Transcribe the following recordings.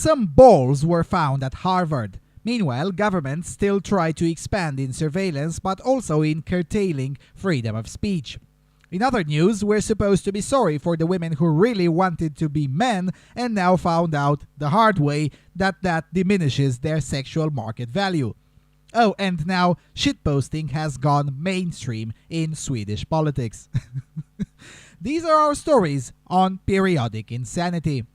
Some balls were found at Harvard. Meanwhile, governments still try to expand in surveillance but also in curtailing freedom of speech. In other news, we're supposed to be sorry for the women who really wanted to be men and now found out the hard way that diminishes their sexual market value. Oh, and now shitposting has gone mainstream in Swedish politics. These are our stories on Periodic Insanity.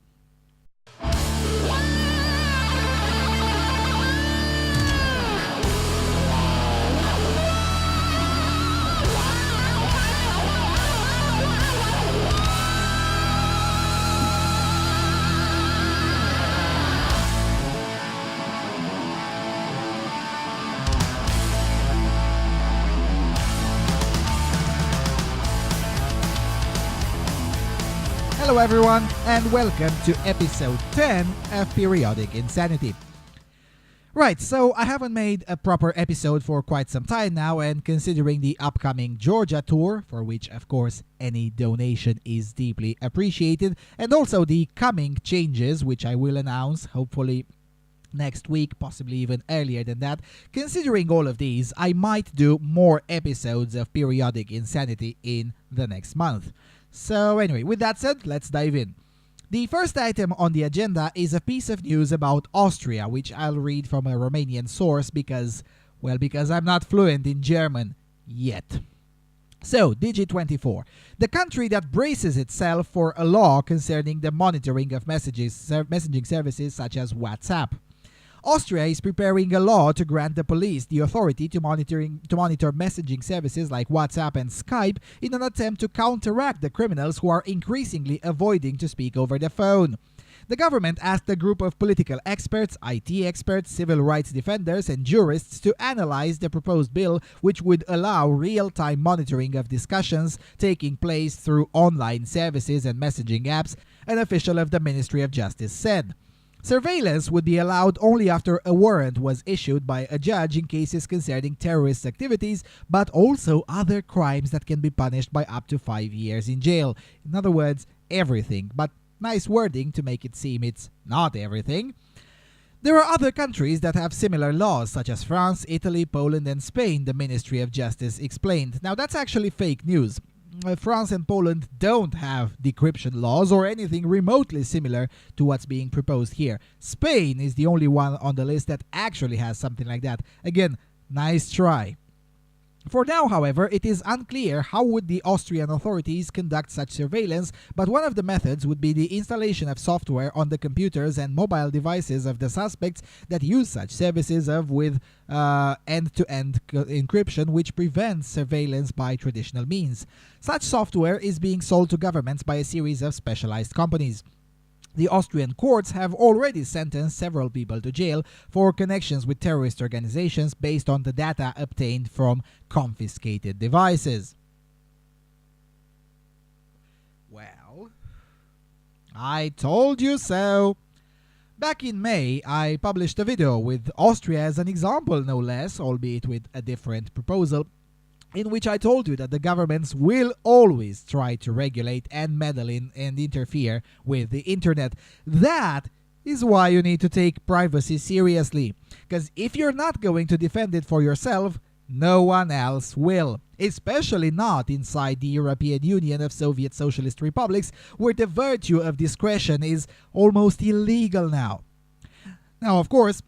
Hello everyone, and welcome to episode 10 of Periodic Insanity. Right, so I haven't made a proper episode for quite some time now, and considering the upcoming Georgia tour, for which of course any donation is deeply appreciated, and also the coming changes which I will announce hopefully next week, possibly even earlier than that, considering all of these, I might do more episodes of Periodic Insanity in the next month. So anyway, with that said, let's dive in. The first item on the agenda is a piece of news about Austria, which I'll read from a Romanian source because I'm not fluent in German yet. So, Digi24, the country that braces itself for a law concerning the monitoring of messaging services such as WhatsApp. Austria is preparing a law to grant the police the authority to monitor messaging services like WhatsApp and Skype in an attempt to counteract the criminals who are increasingly avoiding to speak over the phone. The government asked a group of political experts, IT experts, civil rights defenders, and jurists to analyze the proposed bill, which would allow real-time monitoring of discussions taking place through online services and messaging apps, an official of the Ministry of Justice said. Surveillance would be allowed only after a warrant was issued by a judge in cases concerning terrorist activities, but also other crimes that can be punished by up to 5 years in jail. In other words, everything, but nice wording to make it seem it's not everything. There are other countries that have similar laws, such as France, Italy, Poland, and Spain, the Ministry of Justice explained. Now, that's actually fake news. France and Poland don't have decryption laws or anything remotely similar to what's being proposed here. Spain is the only one on the list that actually has something like that. Again, nice try. For now, however, it is unclear how would the Austrian authorities conduct such surveillance, but one of the methods would be the installation of software on the computers and mobile devices of the suspects that use such services with end-to-end encryption, which prevents surveillance by traditional means. Such software is being sold to governments by a series of specialized companies. The Austrian courts have already sentenced several people to jail for connections with terrorist organizations based on the data obtained from confiscated devices. Well, I told you so. Back in May, I published a video with Austria as an example, no less, albeit with a different proposal, in which I told you that the governments will always try to regulate and meddle in and interfere with the internet. That is why you need to take privacy seriously, because if you're not going to defend it for yourself, no one else will, especially not inside the European Union of Soviet Socialist Republics, where the virtue of discretion is almost illegal now. Now, of course,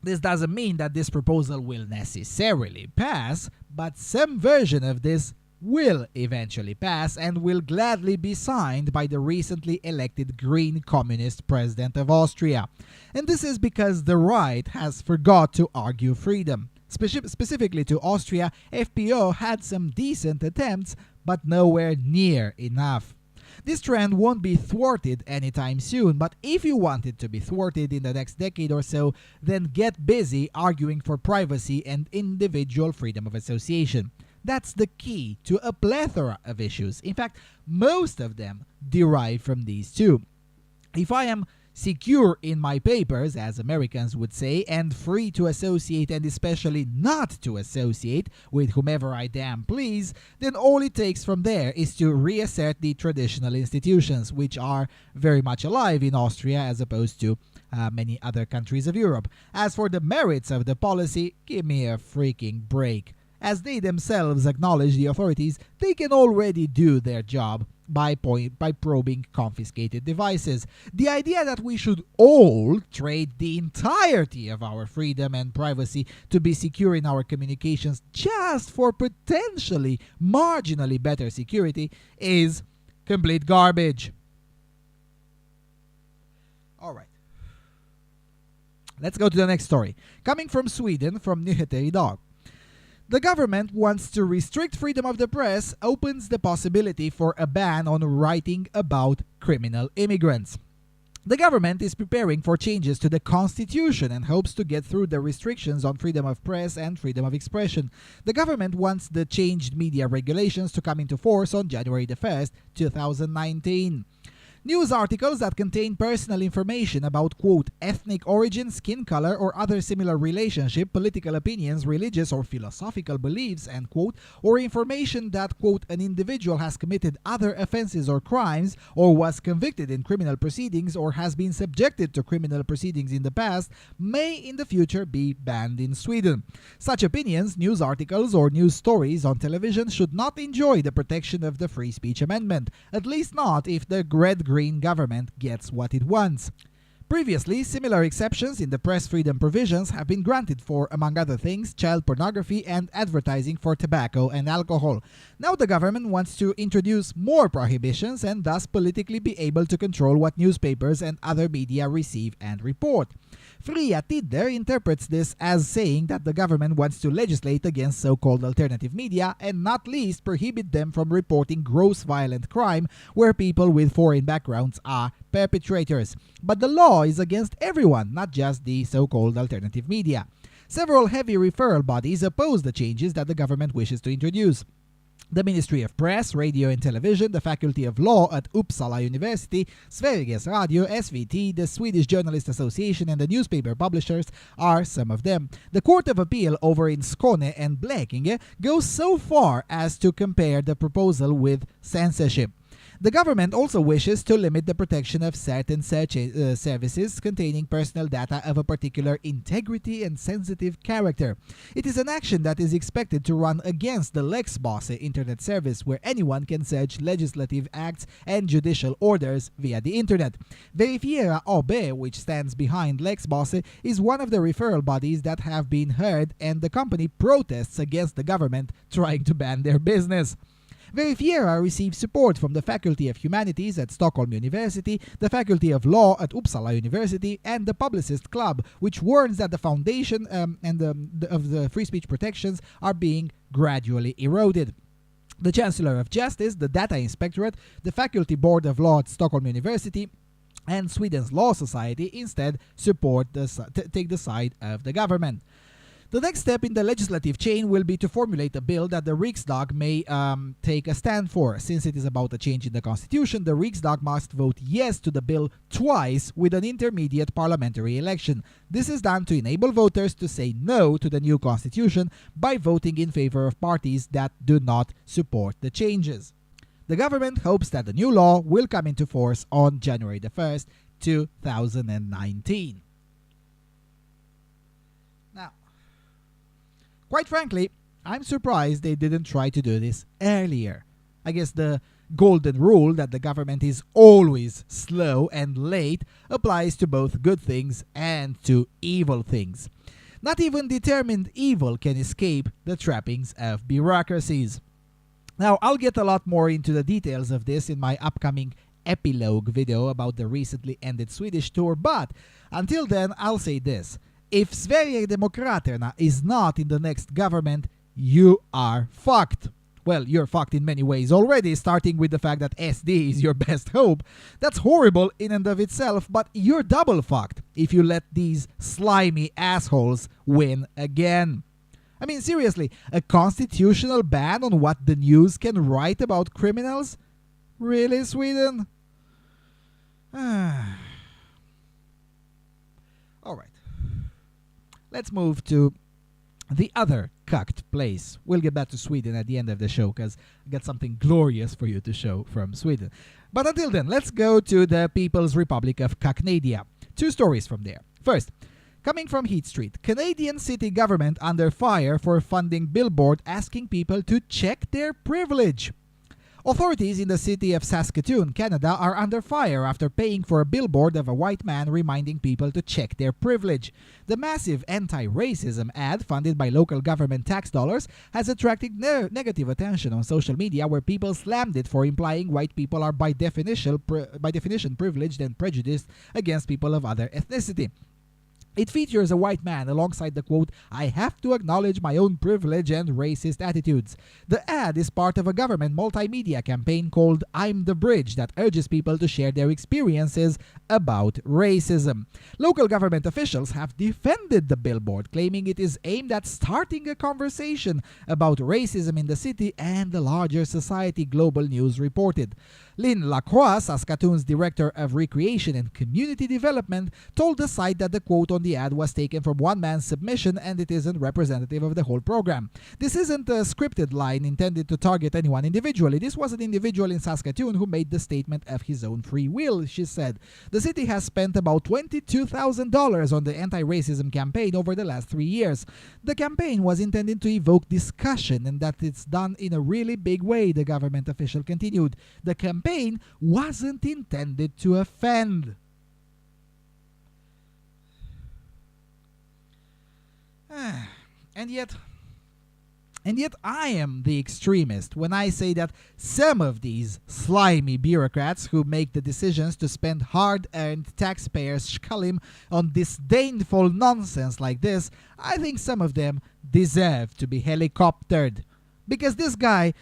this doesn't mean that this proposal will necessarily pass, but some version of this will eventually pass and will gladly be signed by the recently elected Green Communist President of Austria. And this is because the right has forgot to argue freedom. Specifically to Austria, FPÖ had some decent attempts, but nowhere near enough. This trend won't be thwarted anytime soon, but if you want it to be thwarted in the next decade or so, then get busy arguing for privacy and individual freedom of association. That's the key to a plethora of issues. In fact, most of them derive from these two. If I am secure in my papers, as Americans would say, and free to associate and especially not to associate with whomever I damn please, then all it takes from there is to reassert the traditional institutions, which are very much alive in Austria as opposed to many other countries of Europe. As for the merits of the policy, give me a freaking break. As they themselves acknowledge, the authorities, they can already do their job by probing confiscated devices. The idea that we should all trade the entirety of our freedom and privacy to be secure in our communications just for potentially marginally better security is complete garbage. Alright. Let's go to the next story. Coming from Sweden, from Nyheter Idag. The government wants to restrict freedom of the press, opens the possibility for a ban on writing about criminal immigrants. The government is preparing for changes to the constitution and hopes to get through the restrictions on freedom of press and freedom of expression. The government wants the changed media regulations to come into force on January the 1st, 2019. News articles that contain personal information about, quote, ethnic origin, skin color, or other similar relationship, political opinions, religious or philosophical beliefs, end quote, or information that, quote, an individual has committed other offenses or crimes, or was convicted in criminal proceedings, or has been subjected to criminal proceedings in the past, may in the future be banned in Sweden. Such opinions, news articles, or news stories on television should not enjoy the protection of the Free Speech Amendment, at least not if the red-green government gets what it wants. Previously, similar exceptions in the press freedom provisions have been granted for, among other things, child pornography and advertising for tobacco and alcohol. Now the government wants to introduce more prohibitions and thus politically be able to control what newspapers and other media receive and report. Fria Tidder interprets this as saying that the government wants to legislate against so-called alternative media and not least prohibit them from reporting gross violent crime where people with foreign backgrounds are perpetrators. But the law is against everyone, not just the so-called alternative media. Several heavy referral bodies oppose the changes that the government wishes to introduce. The Ministry of Press, Radio and Television, the Faculty of Law at Uppsala University, Sveriges Radio, SVT, the Swedish Journalist Association and the newspaper publishers are some of them. The Court of Appeal over in Skåne and Blekinge goes so far as to compare the proposal with censorship. The government also wishes to limit the protection of certain services containing personal data of a particular integrity and sensitive character. It is an action that is expected to run against the Lexbase internet service where anyone can search legislative acts and judicial orders via the internet. Verifiera AB, which stands behind Lexbase, is one of the referral bodies that have been heard, and the company protests against the government trying to ban their business. Verifiera receives support from the Faculty of Humanities at Stockholm University, the Faculty of Law at Uppsala University, and the Publicist Club, which warns that the foundation of the free speech protections are being gradually eroded. The Chancellor of Justice, the Data Inspectorate, the Faculty Board of Law at Stockholm University, and Sweden's Law Society instead take the side of the government. The next step in the legislative chain will be to formulate a bill that the Riksdag may take a stand for. Since it is about a change in the constitution, the Riksdag must vote yes to the bill twice with an intermediate parliamentary election. This is done to enable voters to say no to the new constitution by voting in favor of parties that do not support the changes. The government hopes that the new law will come into force on January the 1st, 2019. Quite frankly, I'm surprised they didn't try to do this earlier. I guess the golden rule that the government is always slow and late applies to both good things and to evil things. Not even determined evil can escape the trappings of bureaucracies. Now, I'll get a lot more into the details of this in my upcoming epilogue video about the recently ended Swedish tour, but until then, I'll say this. If Sverigedemokraterna is not in the next government, you are fucked. Well, you're fucked in many ways already, starting with the fact that SD is your best hope. That's horrible in and of itself, but you're double fucked if you let these slimy assholes win again. I mean, seriously, a constitutional ban on what the news can write about criminals? Really, Sweden? Alright. Let's move to the other cucked place. We'll get back to Sweden at the end of the show because I got something glorious for you to show from Sweden. But until then, let's go to the People's Republic of Canada. 2 stories from there. First, coming from Heat Street, Canadian city government under fire for funding billboard asking people to check their privilege. Authorities in the city of Saskatoon, Canada are under fire after paying for a billboard of a white man reminding people to check their privilege. The massive anti-racism ad funded by local government tax dollars has attracted negative attention on social media, where people slammed it for implying white people are by definition privileged and prejudiced against people of other ethnicity. It features a white man alongside the quote, "I have to acknowledge my own privilege and racist attitudes." The ad is part of a government multimedia campaign called "I'm the Bridge" that urges people to share their experiences about racism. Local government officials have defended the billboard, claiming it is aimed at starting a conversation about racism in the city and the larger society, Global News reported. Lynn Lacroix, Saskatoon's Director of Recreation and Community Development, told the site that the quote on the ad was taken from one man's submission and it isn't representative of the whole program. This isn't a scripted line intended to target anyone individually. This was an individual in Saskatoon who made the statement of his own free will, she said. The city has spent about $22,000 on the anti-racism campaign over the last 3 years. The campaign was intended to evoke discussion and that it's done in a really big way, the government official continued. The campaign wasn't intended to offend. And yet I am the extremist when I say that some of these slimy bureaucrats who make the decisions to spend hard-earned taxpayers' shekels on disdainful nonsense like this, I think some of them deserve to be helicoptered. Because this guy,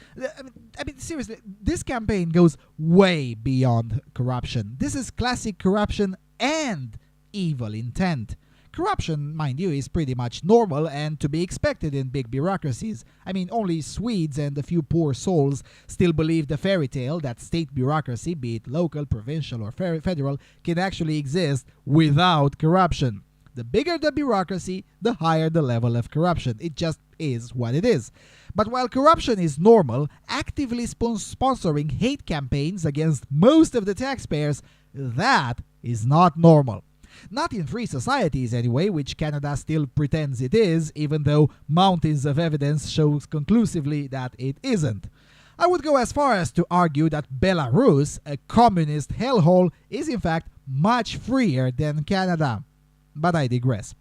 I mean, seriously, this campaign goes way beyond corruption. This is classic corruption and evil intent. Corruption, mind you, is pretty much normal and to be expected in big bureaucracies. I mean, only Swedes and a few poor souls still believe the fairy tale that state bureaucracy, be it local, provincial, or federal, can actually exist without corruption. The bigger the bureaucracy, the higher the level of corruption. It just is what it is. But while corruption is normal, actively sponsoring hate campaigns against most of the taxpayers, that is not normal. Not in free societies anyway, which Canada still pretends it is, even though mountains of evidence shows conclusively that it isn't. I would go as far as to argue that Belarus, a communist hellhole, is in fact much freer than Canada. But I digress.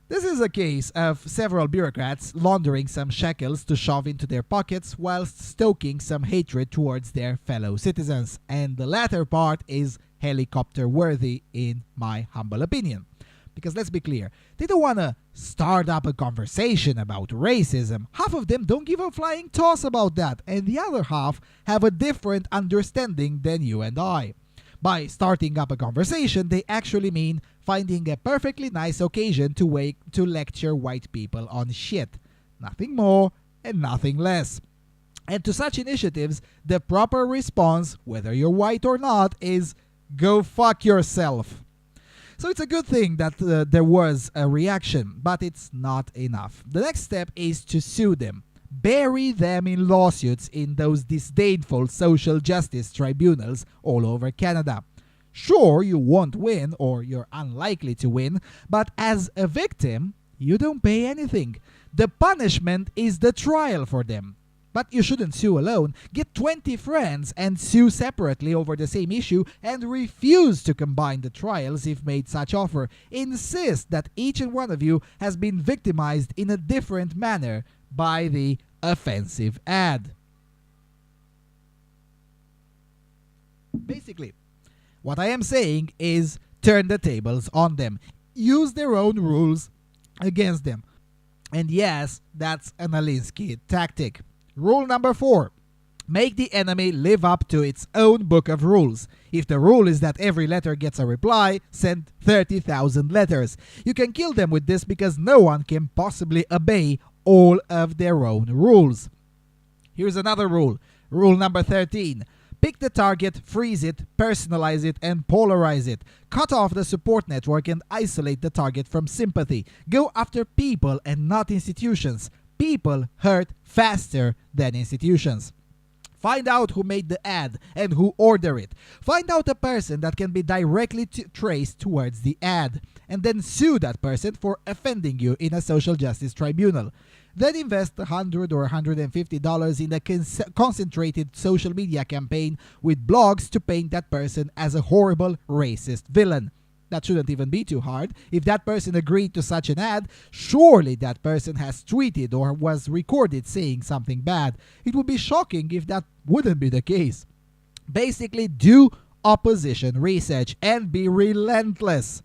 This is a case of several bureaucrats laundering some shekels to shove into their pockets whilst stoking some hatred towards their fellow citizens, and the latter part is helicopter worthy in my humble opinion. Because let's be clear, they don't want to start up a conversation about racism. Half of them don't give a flying toss about that, and the other half have a different understanding than you and I. By starting up a conversation, they actually mean finding a perfectly nice occasion to lecture white people on shit. Nothing more and nothing less. And to such initiatives, the proper response, whether you're white or not, is go fuck yourself. So it's a good thing that there was a reaction, but it's not enough. The next step is to sue them. Bury them in lawsuits in those disdainful social justice tribunals all over Canada. Sure, you won't win, or you're unlikely to win, but as a victim, you don't pay anything. The punishment is the trial for them. But you shouldn't sue alone. Get 20 friends and sue separately over the same issue and refuse to combine the trials if made such offer. Insist that each and one of you has been victimized in a different manner by the offensive ad. Basically, what I am saying is turn the tables on them. Use their own rules against them. And yes, that's an Alinsky tactic. Rule number 4. Make the enemy live up to its own book of rules. If the rule is that every letter gets a reply, send 30,000 letters. You can kill them with this because no one can possibly obey all of their own rules. Here's another rule. Rule number 13. Pick the target, freeze it, personalize it, and polarize it. Cut off the support network and isolate the target from sympathy. Go after people and not institutions. People hurt faster than institutions. Find out who made the ad and who ordered it. Find out a person that can be directly traced towards the ad, and then sue that person for offending you in a social justice tribunal. Then invest $100 or $150 in a concentrated social media campaign with blogs to paint that person as a horrible racist villain. That shouldn't even be too hard. If that person agreed to such an ad, surely that person has tweeted or was recorded saying something bad. It would be shocking if that wouldn't be the case. Basically, do opposition research and be relentless.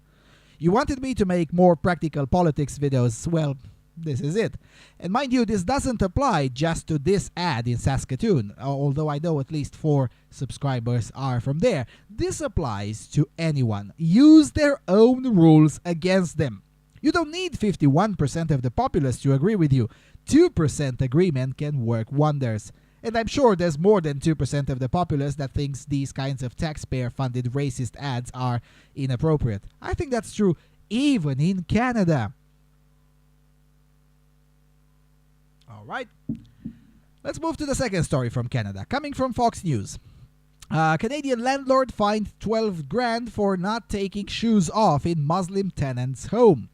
You wanted me to make more practical politics videos. Well, this is it. And mind you, this doesn't apply just to this ad in Saskatoon, although I know at least 4 subscribers are from there. This applies to anyone. Use their own rules against them. You don't need 51% of the populace to agree with you. 2% agreement can work wonders. And I'm sure there's more than 2% of the populace that thinks these kinds of taxpayer-funded racist ads are inappropriate. I think that's true even in Canada. Right. Let's move to the second story from Canada, coming from Fox News. Canadian landlord fined 12 grand for not taking shoes off in Muslim tenant's home.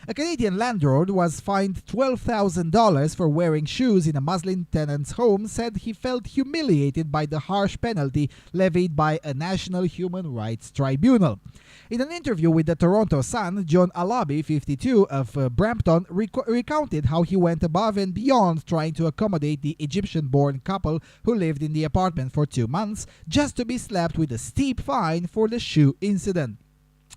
A Canadian landlord was fined $12,000 for wearing shoes in a Muslim tenant's home, said he felt humiliated by the harsh penalty levied by a national human rights tribunal. In an interview with the Toronto Sun, John Alabi, 52, of Brampton, recounted how he went above and beyond trying to accommodate the Egyptian-born couple who lived in the apartment for 2 months, just to be slapped with a steep fine for the shoe incident.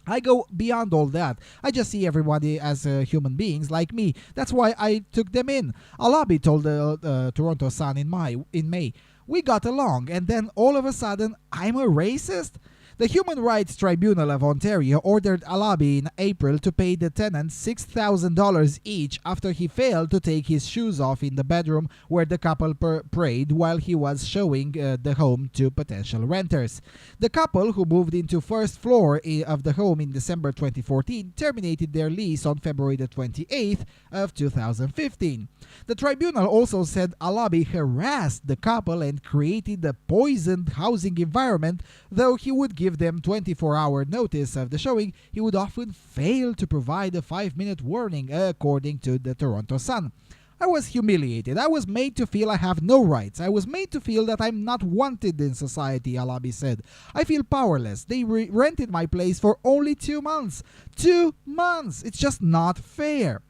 I go beyond all that. I just see everybody as human beings like me. That's why I took them in. Alabi told the Toronto Sun in May. We got along, and then all of a sudden, I'm a racist? The Human Rights Tribunal of Ontario ordered Alabi in April to pay the tenants $6,000 each after he failed to take his shoes off in the bedroom where the couple prayed while he was showing the home to potential renters. The couple, who moved into first floor of the home in December 2014, terminated their lease on February the 28th of 2015. The tribunal also said Alabi harassed the couple and created a poisoned housing environment. Though he would give them 24-hour notice of the showing, he would often fail to provide a 5-minute warning, according to the Toronto Sun. I was humiliated. I was made to feel I have no rights. I was made to feel that I'm not wanted in society, Alabi said. I feel powerless. They rented my place for only 2 months. 2 months! It's just not fair.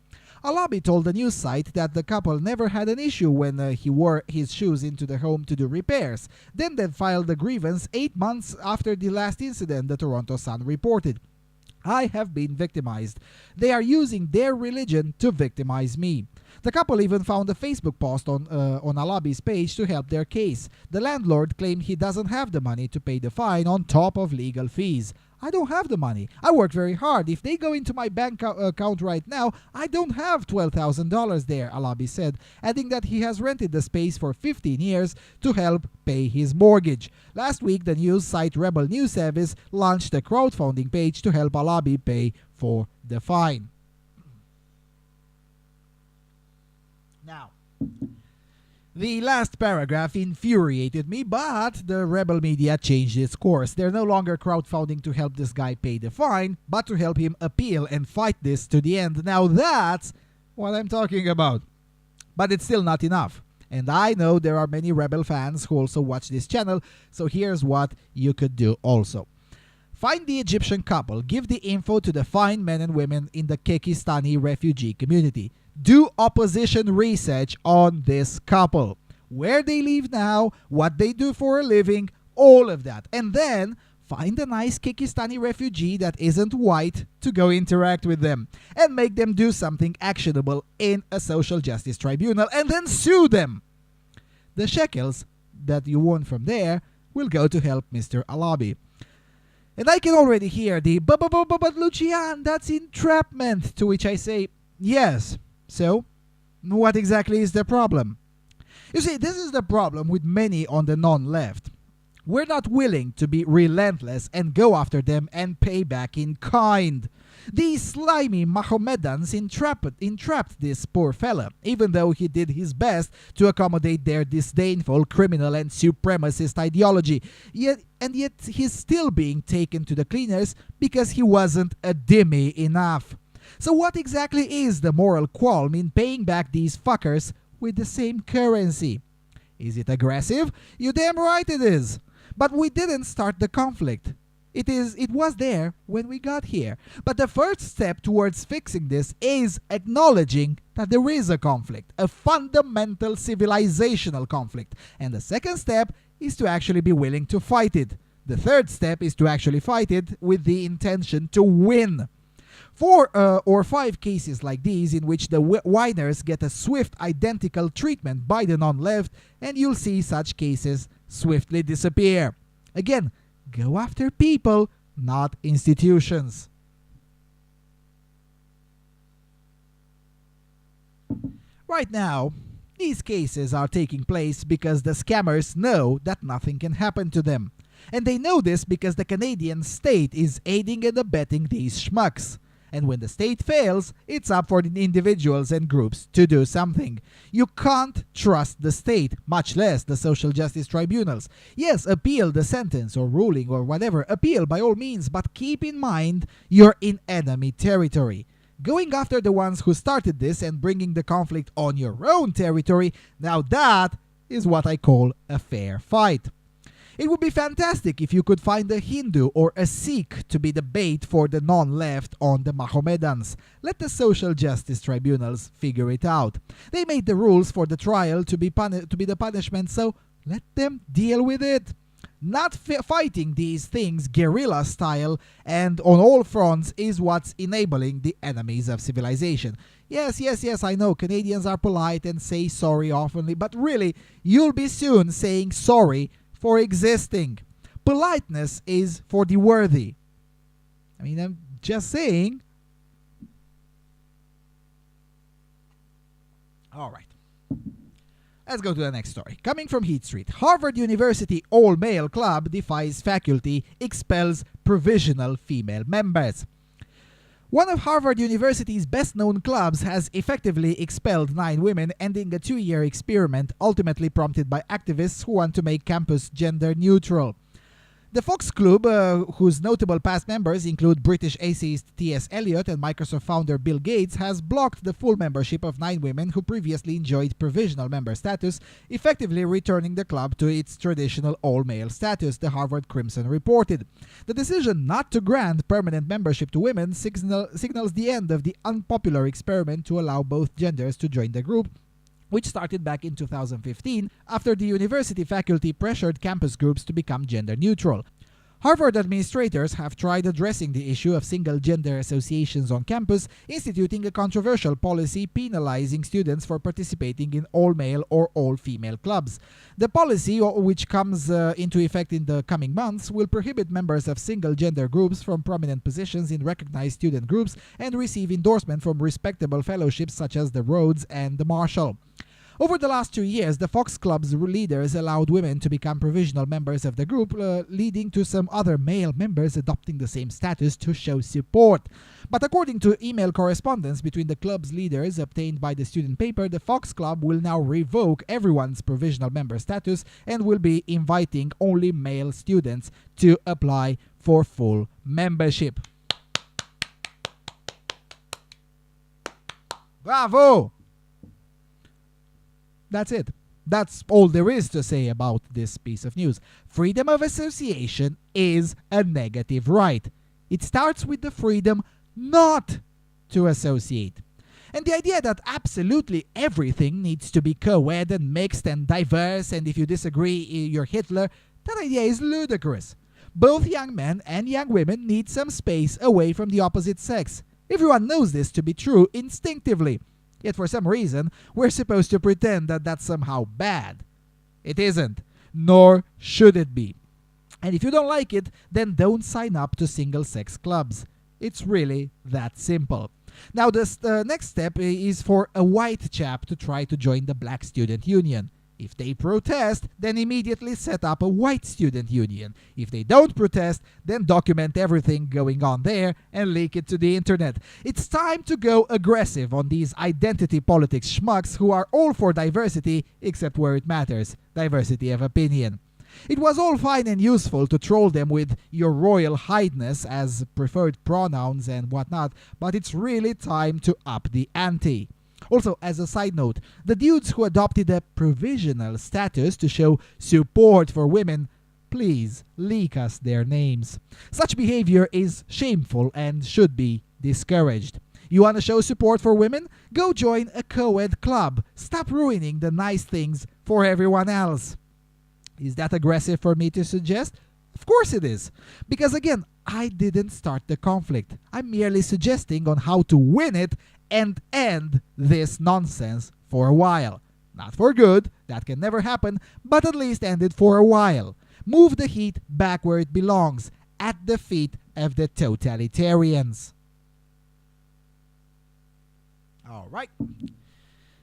Alabi told the news site that the couple never had an issue when he wore his shoes into the home to do repairs. Then they filed a grievance 8 months after the last incident, the Toronto Sun reported. I have been victimized. They are using their religion to victimize me. The couple even found a Facebook post on Alabi's page to help their case. The landlord claimed he doesn't have the money to pay the fine on top of legal fees. I don't have the money. I work very hard. If they go into my bank account right now, I don't have $12,000 there, Alabi said, adding that he has rented the space for 15 years to help pay his mortgage. Last week, the news site Rebel News Service launched a crowdfunding page to help Alabi pay for the fine. Now, the last paragraph infuriated me, but the rebel media changed its course. They're no longer crowdfunding to help this guy pay the fine, but to help him appeal and fight this to the end. Now that's what I'm talking about. But it's still not enough. And I know there are many rebel fans who also watch this channel, so here's what you could do also. Find the Egyptian couple. Give the info to the fine men and women in the Kekistani refugee community. Do opposition research on this couple. Where they live now, what they do for a living, all of that. And then find a nice Kekistani refugee that isn't white to go interact with them and make them do something actionable in a social justice tribunal and then sue them. The shekels that you won from there will go to help Mr. Alabi. And I can already hear the but Lucian, that's entrapment, to which I say, yes. So, what exactly is the problem? You see, this is the problem with many on the non-left. We're not willing to be relentless and go after them and pay back in kind. These slimy Mohammedans entrapped this poor fella, even though he did his best to accommodate their disdainful, criminal, and supremacist ideology. Yet he's still being taken to the cleaners because he wasn't a dhimmi enough. So what exactly is the moral qualm in paying back these fuckers with the same currency? Is it aggressive? You damn right it is. But we didn't start the conflict. It was there when we got here. But the first step towards fixing this is acknowledging that there is a conflict, a fundamental civilizational conflict. And the second step is to actually be willing to fight it. The third step is to actually fight it with the intention to win. 4 or 5 cases like these in which the whiners get a swift identical treatment by the non-left, and you'll see such cases swiftly disappear. Again, go after people, not institutions. Right now, these cases are taking place because the scammers know that nothing can happen to them. And they know this because the Canadian state is aiding and abetting these schmucks. And when the state fails, it's up for the individuals and groups to do something. You can't trust the state, much less the social justice tribunals. Yes, appeal the sentence or ruling or whatever, appeal by all means, but keep in mind you're in enemy territory. Going after the ones who started this and bringing the conflict on your own territory, now that is what I call a fair fight. It would be fantastic if you could find a Hindu or a Sikh to be the bait for the non-left on the Mohammedans. Let the social justice tribunals figure it out. They made the rules for the trial to be the punishment, so let them deal with it. Not fighting these things guerrilla style and on all fronts is what's enabling the enemies of civilization. Yes, I know Canadians are polite and say sorry oftenly, but really, you'll be soon saying sorry for existing. Politeness is for the worthy. I mean, I'm just saying. All right. Let's go to the next story. Coming from Heat Street, Harvard University all-male club defies faculty, expels provisional female members. One of Harvard University's best-known clubs has effectively expelled 9 women, ending a 2-year experiment ultimately prompted by activists who want to make campus gender-neutral. The Fox Club, whose notable past members include British atheist T.S. Eliot and Microsoft founder Bill Gates, has blocked the full membership of 9 women who previously enjoyed provisional member status, effectively returning the club to its traditional all-male status, the Harvard Crimson reported. The decision not to grant permanent membership to women signals the end of the unpopular experiment to allow both genders to join the group, which started back in 2015 after the university faculty pressured campus groups to become gender neutral. Harvard administrators have tried addressing the issue of single-gender associations on campus, instituting a controversial policy penalizing students for participating in all-male or all-female clubs. The policy, which comes into effect in the coming months, will prohibit members of single-gender groups from prominent positions in recognized student groups and receive endorsement from respectable fellowships such as the Rhodes and the Marshall. Over the last 2 years, the Fox Club's leaders allowed women to become provisional members of the group, leading to some other male members adopting the same status to show support. But according to email correspondence between the club's leaders obtained by the student paper, the Fox Club will now revoke everyone's provisional member status and will be inviting only male students to apply for full membership. Bravo! That's it. That's all there is to say about this piece of news. Freedom of association is a negative right. It starts with the freedom not to associate. And the idea that absolutely everything needs to be co-ed and mixed and diverse, and if you disagree, you're Hitler, that idea is ludicrous. Both young men and young women need some space away from the opposite sex. Everyone knows this to be true instinctively. Yet for some reason, we're supposed to pretend that that's somehow bad. It isn't, nor should it be. And if you don't like it, then don't sign up to single-sex clubs. It's really that simple. Now, the next step is for a white chap to try to join the Black Student Union. If they protest, then immediately set up a white student union. If they don't protest, then document everything going on there and leak it to the internet. It's time to go aggressive on these identity politics schmucks who are all for diversity except where it matters, diversity of opinion. It was all fine and useful to troll them with your royal highness as preferred pronouns and whatnot, but it's really time to up the ante. Also, as a side note, the dudes who adopted a provisional status to show support for women, please leak us their names. Such behavior is shameful and should be discouraged. You want to show support for women? Go join a co-ed club. Stop ruining the nice things for everyone else. Is that aggressive for me to suggest? Of course it is. Because again, I didn't start the conflict. I'm merely suggesting on how to win it and end this nonsense for a while. Not for good, that can never happen, but at least end it for a while. Move the heat back where it belongs, at the feet of the totalitarians. All right.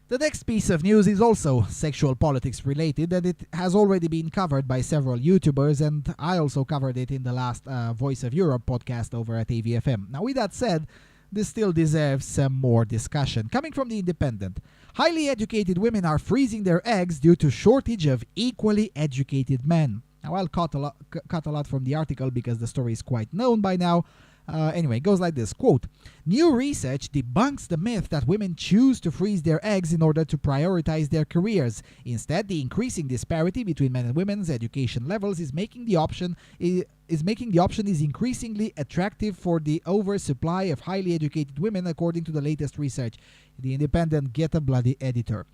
The next piece of news is also sexual politics related, and it has already been covered by several YouTubers, and I also covered it in the last Voice of Europe podcast over at AVFM. Now, with that said, this still deserves some more discussion. Coming from The Independent, highly educated women are freezing their eggs due to shortage of equally educated men. Now, I'll cut a lot from the article because the story is quite known by now. Anyway, it goes like this, quote, "New research debunks the myth that women choose to freeze their eggs in order to prioritize their careers. Instead, the increasing disparity between men and women's education levels is making the option increasingly attractive for the oversupply of highly educated women, according to the latest research." The Independent, get a bloody editor.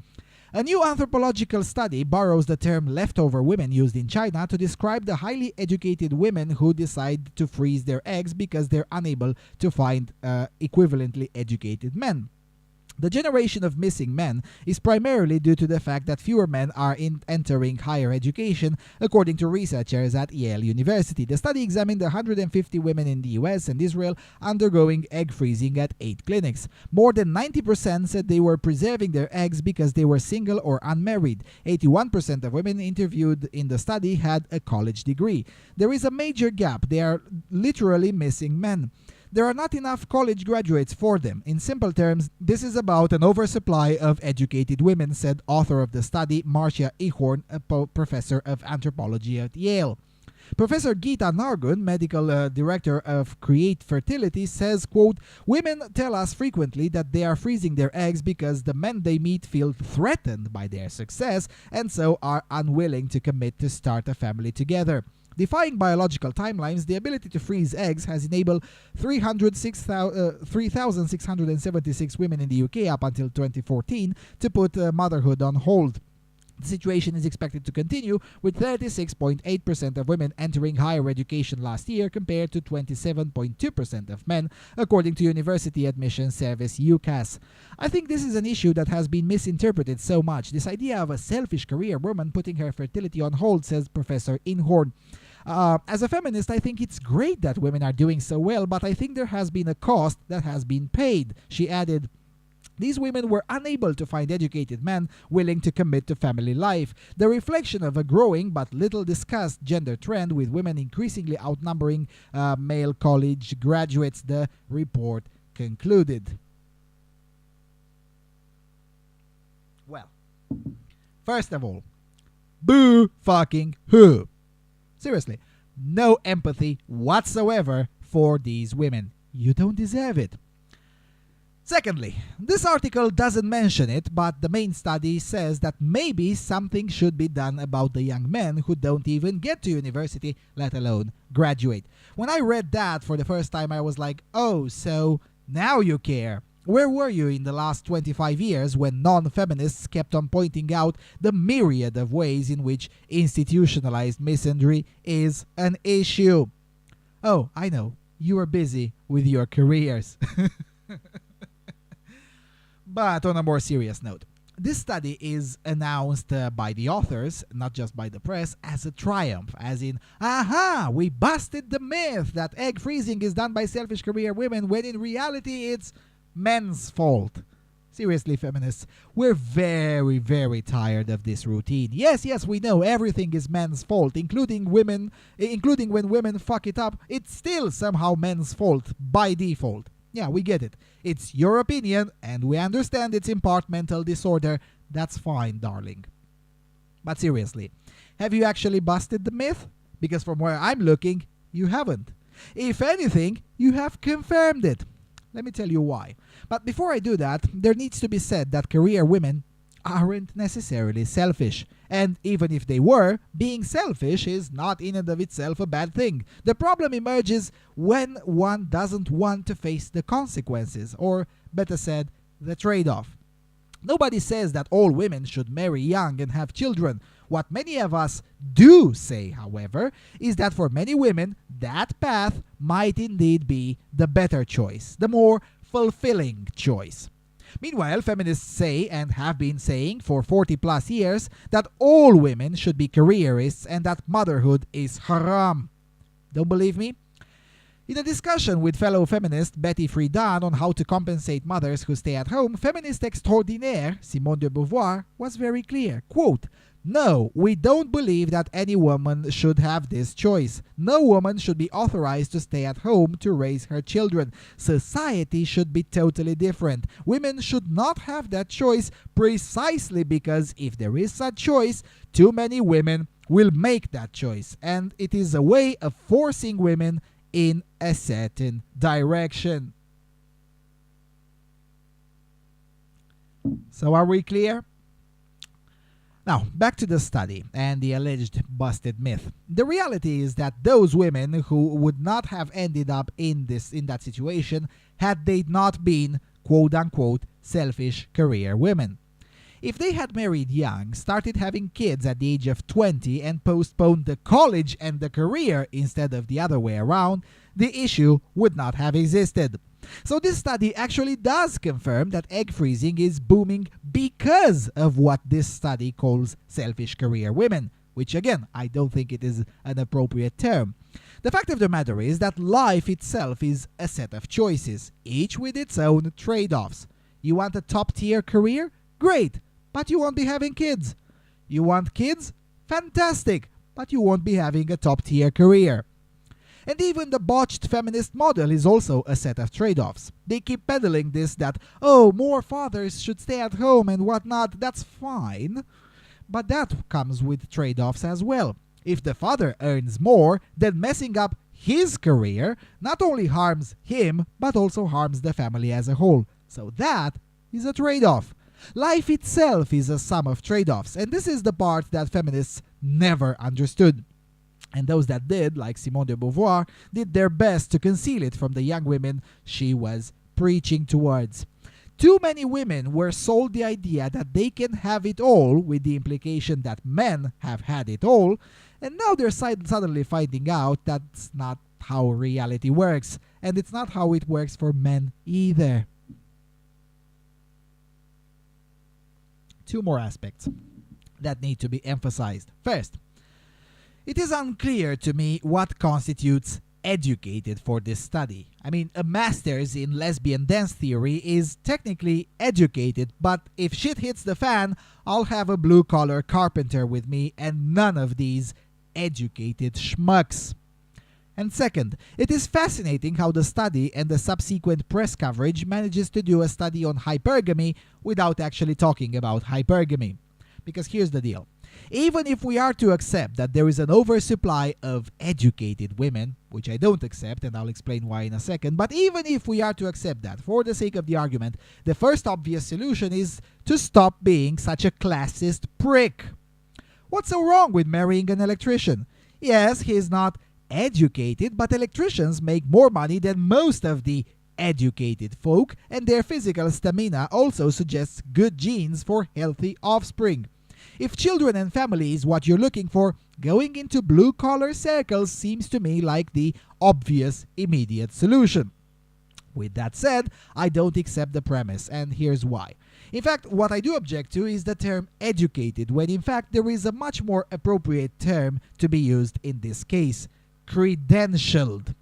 A new anthropological study borrows the term leftover women used in China to describe the highly educated women who decide to freeze their eggs because they're unable to find equivalently educated men. The generation of missing men is primarily due to the fact that fewer men are entering higher education, according to researchers at Yale University. The study examined 150 women in the US and Israel undergoing egg freezing at 8 clinics. More than 90% said they were preserving their eggs because they were single or unmarried. 81% of women interviewed in the study had a college degree. There is a major gap. They are literally missing men. There are not enough college graduates for them. In simple terms, this is about an oversupply of educated women, said author of the study, Marcia Ehorn, a professor of anthropology at Yale. Professor Geeta Nargun, medical director of Create Fertility, says, quote, "Women tell us frequently that they are freezing their eggs because the men they meet feel threatened by their success and so are unwilling to commit to start a family together. Defying biological timelines, the ability to freeze eggs has enabled 3,676 women in the UK up until 2014 to put motherhood on hold. The situation is expected to continue, with 36.8% of women entering higher education last year compared to 27.2% of men, according to University Admission Service UCAS. I think this is an issue that has been misinterpreted so much. This idea of a selfish career woman putting her fertility on hold, says Professor Inhorn. As a feminist, I think it's great that women are doing so well, but I think there has been a cost that has been paid." She added, "These women were unable to find educated men willing to commit to family life, the reflection of a growing but little discussed gender trend with women increasingly outnumbering male college graduates," the report concluded. Well, first of all, boo fucking who? Seriously, no empathy whatsoever for these women. You don't deserve it. Secondly, this article doesn't mention it, but the main study says that maybe something should be done about the young men who don't even get to university, let alone graduate. When I read that for the first time, I was like, oh, so now you care. Where were you in the last 25 years when non-feminists kept on pointing out the myriad of ways in which institutionalized misandry is an issue? Oh, I know. You were busy with your careers. But on a more serious note, this study is announced by the authors, not just by the press, as a triumph, as in, aha, we busted the myth that egg freezing is done by selfish career women, when in reality it's men's fault. Seriously, feminists, we're very, very tired of this routine. Yes, we know everything is men's fault, including when women fuck it up. It's still somehow men's fault by default. Yeah, we get it. It's your opinion, and we understand it's in part mental disorder. That's fine, darling. But seriously, have you actually busted the myth? Because from where I'm looking, you haven't. If anything, you have confirmed it. Let me tell you why. But before I do that, there needs to be said that career women aren't necessarily selfish. And even if they were, being selfish is not in and of itself a bad thing. The problem emerges when one doesn't want to face the consequences, or better said, the trade-off. Nobody says that all women should marry young and have children. What many of us do say, however, is that for many women, that path might indeed be the better choice, the more fulfilling choice. Meanwhile, feminists say, and have been saying for 40 plus years, that all women should be careerists and that motherhood is haram. Don't believe me? In a discussion with fellow feminist Betty Friedan on how to compensate mothers who stay at home, feminist extraordinaire Simone de Beauvoir was very clear. Quote, "No, we don't believe that any woman should have this choice. No woman should be authorized to stay at home to raise her children. Society should be totally different. Women should not have that choice precisely because if there is such choice, too many women will make that choice. And it is a way of forcing women in a certain direction." So are we clear? Now, back to the study and the alleged busted myth. The reality is that those women who would not have ended up in that situation had they not been quote-unquote selfish career women. If they had married young, started having kids at the age of 20 and postponed the college and the career instead of the other way around, the issue would not have existed. So this study actually does confirm that egg freezing is booming because of what this study calls selfish career women, which again, I don't think it is an appropriate term. The fact of the matter is that life itself is a set of choices, each with its own trade-offs. You want a top-tier career? Great, but you won't be having kids. You want kids? Fantastic, but you won't be having a top-tier career. And even the botched feminist model is also a set of trade-offs. They keep peddling this that, oh, more fathers should stay at home and whatnot. That's fine. But that comes with trade-offs as well. If the father earns more, then messing up his career not only harms him, but also harms the family as a whole. So that is a trade-off. Life itself is a sum of trade-offs, and this is the part that feminists never understood. And those that did, like Simone de Beauvoir, did their best to conceal it from the young women she was preaching towards. Too many women were sold the idea that they can have it all, with the implication that men have had it all, and now they're suddenly finding out that's not how reality works, and it's not how it works for men either. Two more aspects that need to be emphasized. First, it is unclear to me what constitutes educated for this study. I mean, a master's in lesbian dance theory is technically educated, but if shit hits the fan, I'll have a blue-collar carpenter with me and none of these educated schmucks. And second, it is fascinating how the study and the subsequent press coverage manages to do a study on hypergamy without actually talking about hypergamy. Because here's the deal. Even if we are to accept that there is an oversupply of educated women, which I don't accept, and I'll explain why in a second, but even if we are to accept that, for the sake of the argument, the first obvious solution is to stop being such a classist prick. What's so wrong with marrying an electrician? Yes, he's not educated, but electricians make more money than most of the educated folk, and their physical stamina also suggests good genes for healthy offspring. If children and family is what you're looking for, going into blue-collar circles seems to me like the obvious immediate solution. With that said, I don't accept the premise, and here's why. In fact, what I do object to is the term educated, when in fact there is a much more appropriate term to be used in this case: credentialed.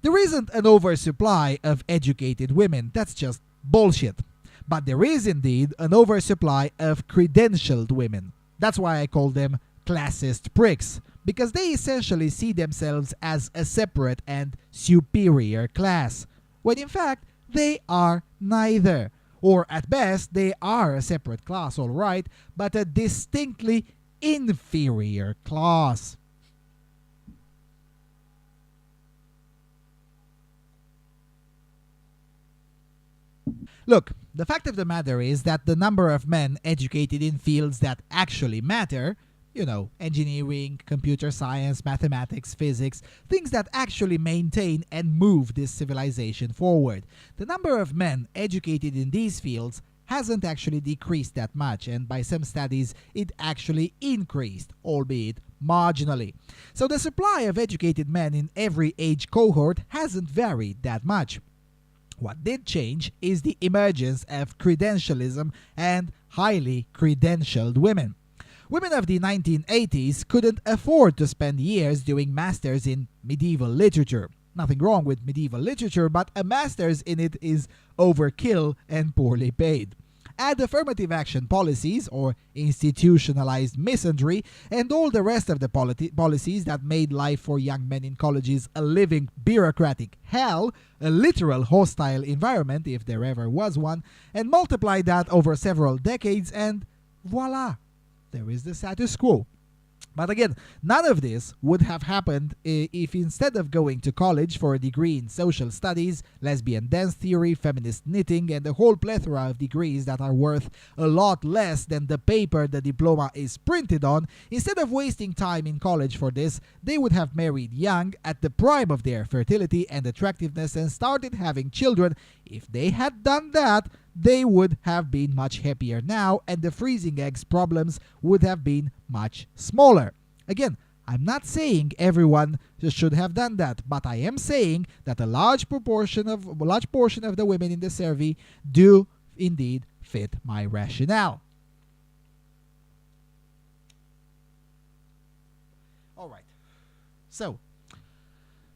There isn't an oversupply of educated women, that's just bullshit. But there is indeed an oversupply of credentialed women. That's why I call them classist pricks, because they essentially see themselves as a separate and superior class, when in fact they are neither. Or at best, they are a separate class, alright, but a distinctly inferior class. Look, the fact of the matter is that the number of men educated in fields that actually matter, engineering, computer science, mathematics, physics, things that actually maintain and move this civilization forward. The number of men educated in these fields hasn't actually decreased that much, and by some studies, it actually increased, albeit marginally. So the supply of educated men in every age cohort hasn't varied that much. What did change is the emergence of credentialism and highly credentialed women. Women of the 1980s couldn't afford to spend years doing masters in medieval literature. Nothing wrong with medieval literature, but a master's in it is overkill and poorly paid. Add affirmative action policies or institutionalized misandry and all the rest of the policies that made life for young men in colleges a living bureaucratic hell, a literal hostile environment if there ever was one, and multiply that over several decades and voila, there is the status quo. But again, none of this would have happened if instead of going to college for a degree in social studies, lesbian dance theory, feminist knitting, and a whole plethora of degrees that are worth a lot less than the paper the diploma is printed on, instead of wasting time in college for this, they would have married young at the prime of their fertility and attractiveness and started having children. If they had done that, they would have been much happier now, and the freezing eggs problems would have been much smaller. Again, I'm not saying everyone should have done that, but I am saying that a large portion of the women in the survey do indeed fit my rationale. All right. So,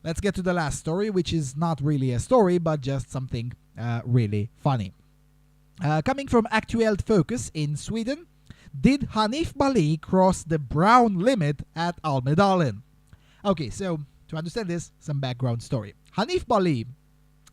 let's get to the last story, which is not really a story, but just something really funny. Coming from Activism Focus in Sweden, did Hanif Bali cross the brown limit at Almedalen? Okay, so to understand this, some background story. Hanif Bali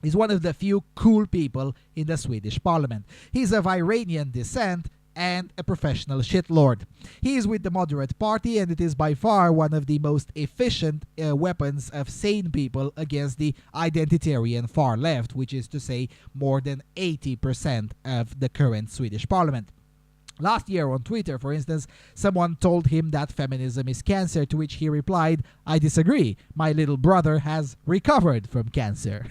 is one of the few cool people in the Swedish parliament. He's of Iranian descent and a professional shitlord. He is with the moderate party, and it is by far one of the most efficient weapons of sane people against the identitarian far left, which is to say more than 80% of the current Swedish parliament. Last year on Twitter, for instance, someone told him that feminism is cancer, to which he replied, "I disagree. My little brother has recovered from cancer."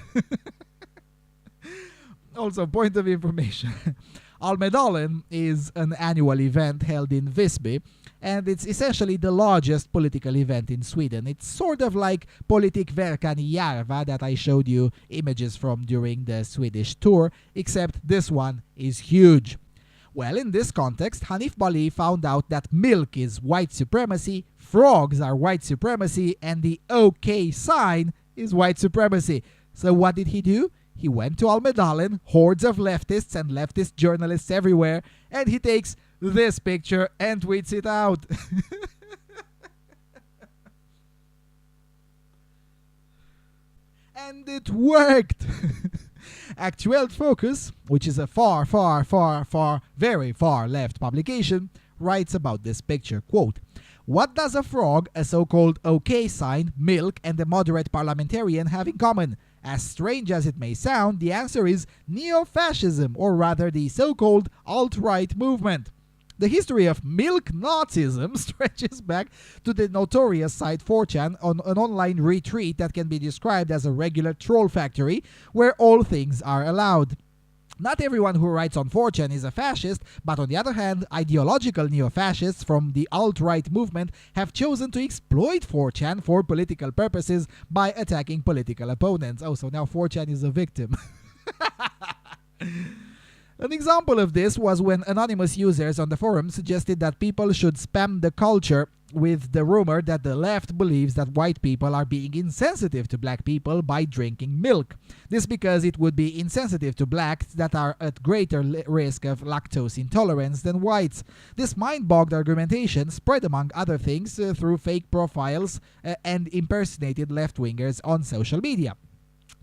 Also, point of information. Almedalen is an annual event held in Visby, and it's essentially the largest political event in Sweden. It's sort of like Politikveckan i Järva that I showed you images from during the Swedish tour, except this one is huge. Well, in this context, Hanif Bali found out that milk is white supremacy, frogs are white supremacy, and the OK sign is white supremacy. So what did he do? He went to Almedalen, hordes of leftists and leftist journalists everywhere, and he takes this picture and tweets it out. And it worked! Actual Focus, which is a very far left publication, writes about this picture, quote, "What does a frog, a so-called OK sign, milk, and a moderate parliamentarian have in common? As strange as it may sound, the answer is neo-fascism, or rather the so-called alt-right movement. The history of milk Nazism stretches back to the notorious site 4chan, on an online retreat that can be described as a regular troll factory where all things are allowed. Not everyone who writes on 4chan is a fascist, but on the other hand, ideological neo-fascists from the alt-right movement have chosen to exploit 4chan for political purposes by attacking political opponents." Oh, so now 4chan is a victim. An example of this was when anonymous users on the forum suggested that people should spam the culture with the rumor that the left believes that white people are being insensitive to black people by drinking milk. This because it would be insensitive to blacks that are at greater risk of lactose intolerance than whites. This mind-bogged argumentation spread among other things through fake profiles and impersonated left-wingers on social media.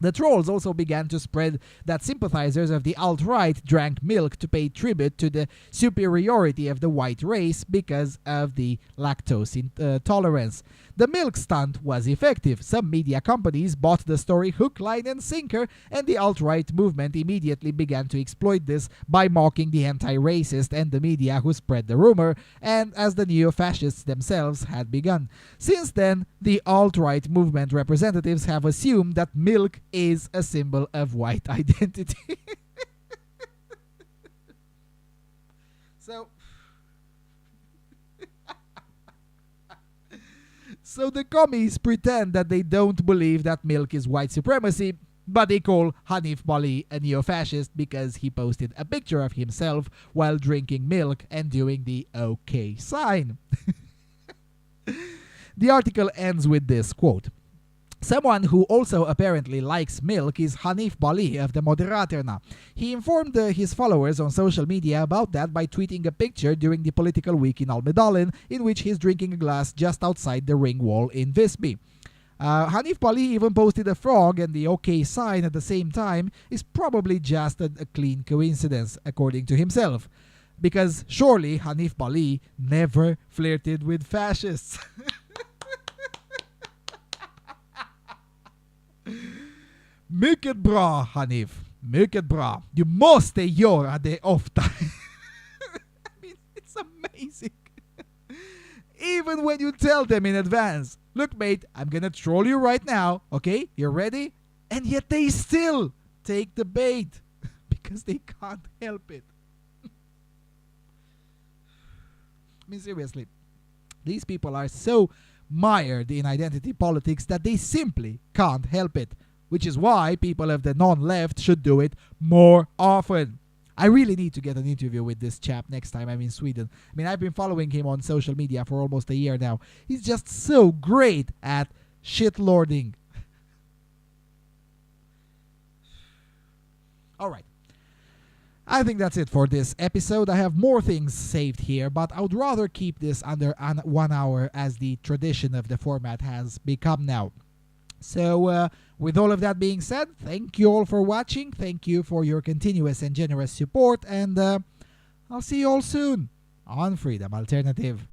The trolls also began to spread that sympathizers of the alt-right drank milk to pay tribute to the superiority of the white race because of the lactose intolerance. The milk stunt was effective. Some media companies bought the story hook, line, and sinker, and the alt-right movement immediately began to exploit this by mocking the anti-racist and the media who spread the rumor, and as the neo-fascists themselves had begun. Since then, the alt-right movement representatives have assumed that milk is a symbol of white identity. So the commies pretend that they don't believe that milk is white supremacy, but they call Hanif Bali a neo-fascist because he posted a picture of himself while drinking milk and doing the OK sign. The article ends with this quote. Someone who also apparently likes milk is Hanif Bali of the Moderaterna. He informed his followers on social media about that by tweeting a picture during the political week in Almedalen in which he's drinking a glass just outside the ring wall in Visby. Hanif Bali even posted a frog, and the OK sign at the same time is probably just a clean coincidence, according to himself. Because surely Hanif Bali never flirted with fascists. Mycket bra, Hanif. Mycket bra. Du måste göra det ofta. I mean, it's amazing. Even when you tell them in advance, look, mate, I'm gonna troll you right now, okay? You're ready? And yet they still take the bait because they can't help it. I mean, seriously, these people are so mired in identity politics that they simply can't help it, which is why people of the non-left should do it more often. I really need to get an interview with this chap next time I'm in Sweden. I mean, I've been following him on social media for almost a year now. He's just so great at shitlording. All right. I think that's it for this episode. I have more things saved here, but I would rather keep this under 1 hour as the tradition of the format has become now. So, with all of that being said, thank you all for watching. Thank you for your continuous and generous support, and I'll see you all soon on Freedom Alternative.